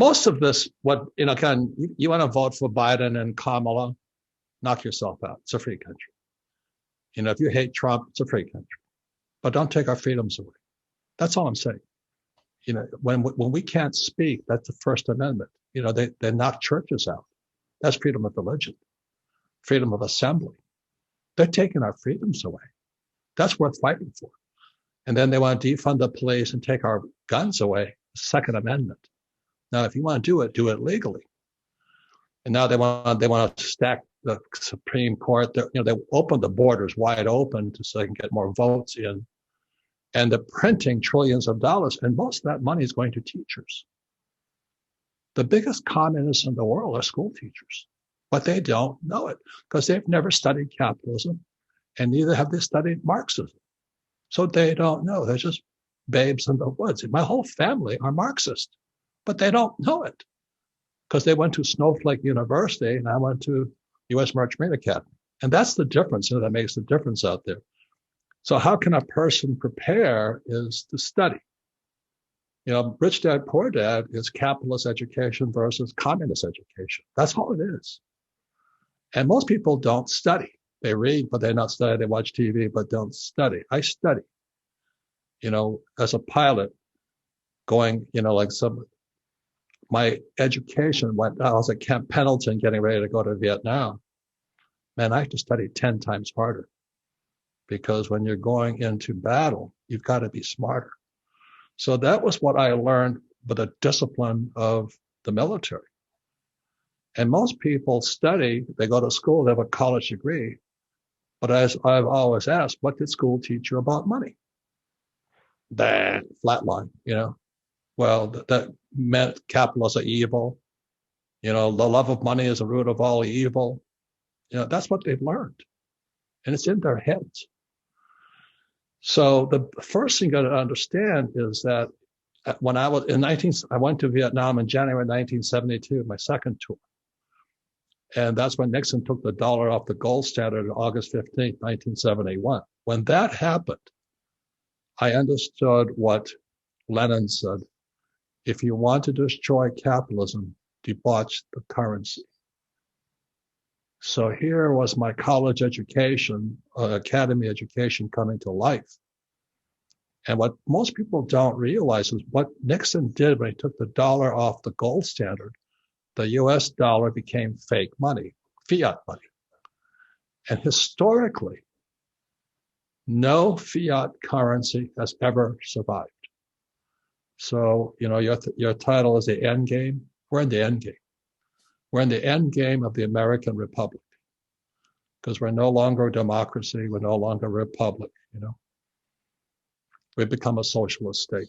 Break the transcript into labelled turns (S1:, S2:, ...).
S1: most of this, kind of, you want to vote for Biden and Kamala, knock yourself out. It's a free country. If you hate Trump, it's a free country. But don't take our freedoms away. That's all I'm saying. When we can't speak, that's the First Amendment. They knock churches out. That's freedom of religion, freedom of assembly. They're taking our freedoms away. That's worth fighting for. And then they want to defund the police and take our guns away. Second Amendment. Now, if you want to do it legally. And now they want to stack the Supreme Court. They opened the borders wide open so they can get more votes in. And they're printing trillions of dollars, and most of that money is going to teachers. The biggest communists in the world are school teachers, but they don't know it because they've never studied capitalism, and neither have they studied Marxism. So they don't know. They're just babes in the woods. My whole family are Marxist, but they don't know it because they went to Snowflake University and I went to U.S. Merchant Academy. And that's the difference, that makes the difference out there. So how can a person prepare is to study. Rich Dad, Poor Dad is capitalist education versus communist education. That's all it is. And most people don't study. They read, but they not study. They watch TV, but don't study. I study. As a pilot, going, my education I was at Camp Pendleton getting ready to go to Vietnam. Man, I have to study 10 times harder because when you're going into battle, you've got to be smarter. So that was what I learned with the discipline of the military. And most people study, they go to school, they have a college degree. But as I've always asked, what did school teach you about money? That flatline, Well, that meant capitalists are evil. The love of money is the root of all evil. That's what they've learned. And it's in their heads. So the first thing you got to understand is that when I went to Vietnam in January 1972, my second tour. And that's when Nixon took the dollar off the gold standard on August 15th, 1971. When that happened, I understood what Lenin said. If you want to destroy capitalism, debauch the currency. So here was my college education, academy education coming to life. And what most people don't realize is what Nixon did when he took the dollar off the gold standard. The US dollar became fake money, fiat money. And historically, no fiat currency has ever survived. So, your title is the end game. We're in the end game. We're in the end game of the American Republic because we're no longer a democracy. We're no longer a republic, We've become a socialist state.